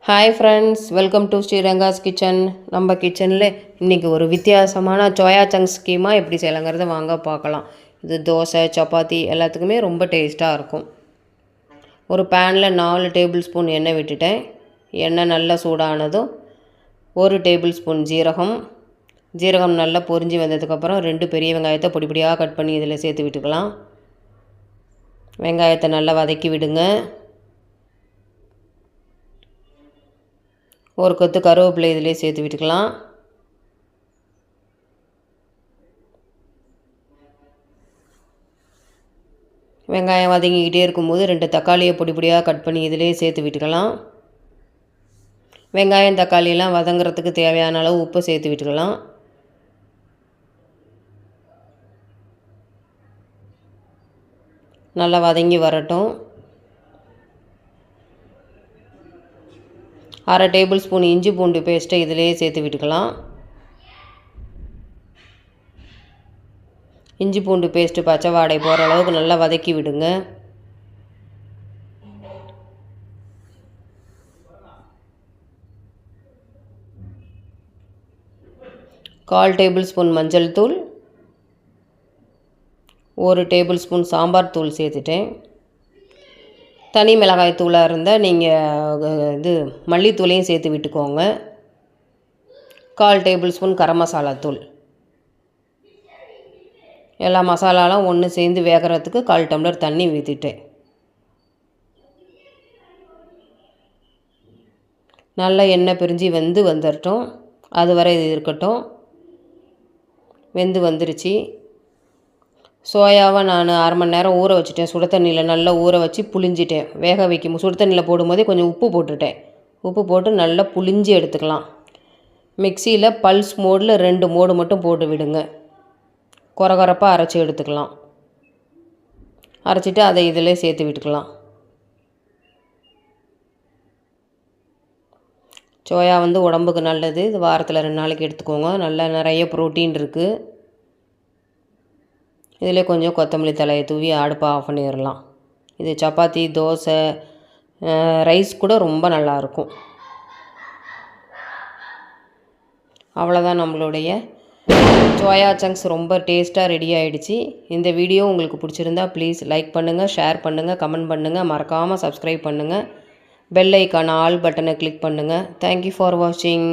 Hi friends, welcome to Sriranga's kitchen. நம்ம கிச்சனில் இன்றைக்கி ஒரு வித்தியாசமான சோயா சங்க்ஸ் ஸ்கீமா எப்படி செய்யலாங்கிறத வாங்க பார்க்கலாம். இது தோசை, சப்பாத்தி எல்லாத்துக்குமே ரொம்ப டேஸ்ட்டாக இருக்கும். ஒரு பேனில் 4 டேபிள் ஸ்பூன் எண்ணெய் விட்டுட்டேன். எண்ணெய் நல்லா சூடானதும் 1 டேபிள் ஸ்பூன் ஜீரகம் நல்லா பொரிஞ்சு வந்ததுக்கப்புறம் 2 பெரிய வெங்காயத்தை பொடி பொடியாக கட் பண்ணி இதில் சேர்த்து விட்டுக்கலாம். வெங்காயத்தை நல்லா வதக்கி விடுங்க. ஒரு கொத்து கருவேப்பிலை இதிலே சேர்த்து விட்டுக்கலாம். வெங்காயம் வதங்கிக்கிட்டே இருக்கும்போது 2 தக்காளியை பொடி பொடியாக கட் பண்ணி இதிலே சேர்த்து விட்டுக்கலாம். வெங்காயம் தக்காளியெல்லாம் வதங்குறதுக்கு தேவையான அளவு உப்பு சேர்த்து விட்டுக்கலாம். நல்லா வதங்கி வரட்டும். 1/2 டேபிள் ஸ்பூன் இஞ்சி பூண்டு பேஸ்ட்டை இதிலே சேர்த்து விட்டுக்கலாம். இஞ்சி பூண்டு பேஸ்ட்டு பச்சை வாடை போகிற அளவுக்கு நல்லா வதக்கி விடுங்க. கால் டேபிள் ஸ்பூன் மஞ்சள் தூள், 1 டேபிள் ஸ்பூன் சாம்பார் தூள் சேர்த்துட்டேன். தனி மிளகாய் தூளாக இருந்தால் நீங்கள் மல்லித்தூளையும் சேர்த்து விட்டுக்கோங்க. 1/4 டேபிள் ஸ்பூன் கரம் மசாலா தூள். எல்லா மசாலாலாம் ஒன்று சேர்ந்து வேகிறதுக்கு 1/4 டம்ளர் தண்ணி ஊற்றிட்டேன். நல்லா எண்ணெய் பிரிஞ்சு வந்துடட்டும். அது வரை இது இருக்கட்டும். வந்துருச்சு. சோயாவை நான் 1/2 மணி நேரம் ஊற வச்சுட்டேன். சுடு தண்ணியில் நல்லா ஊற வச்சு புளிஞ்சிட்டேன். வேக வைக்கும் சுடு தண்ணியில் போடும்போதே கொஞ்சம் உப்பு போட்டுட்டேன். உப்பு போட்டு நல்லா புளிஞ்சு எடுத்துக்கலாம். மிக்சியில் பல்ஸ் மோடில் 2 மோடு மட்டும் போட்டு விடுங்க. கொரகொரப்பாக அரைச்சி எடுத்துக்கலாம். அரைச்சிட்டு அதை இதில் சேர்த்து விட்டுக்கலாம். சோயா உடம்புக்கு நல்லது. இது வாரத்தில் 2 நாளைக்கு எடுத்துக்கோங்க. நல்லா நிறைய ப்ரோட்டீன் இருக்குது. இதில் கொஞ்சம் கொத்தமல்லி தலையை தூவி அடுப்பை ஆஃப் பண்ணிடலாம். இது சப்பாத்தி, தோசை, ரைஸ் கூட ரொம்ப நல்லாயிருக்கும். அவ்வளோதான், நம்மளுடைய சோயா சங்க்ஸ் ரொம்ப டேஸ்ட்டாக ரெடி ஆகிடுச்சு. இந்த வீடியோ உங்களுக்கு பிடிச்சிருந்தா ப்ளீஸ் லைக் பண்ணுங்கள், ஷேர் பண்ணுங்கள், கமெண்ட் பண்ணுங்கள், மறக்காமல் சப்ஸ்கிரைப் பண்ணுங்கள். பெல் ஐக்கான ஆல் பட்டனை கிளிக் பண்ணுங்கள். தேங்க்யூ ஃபார் வாட்சிங்.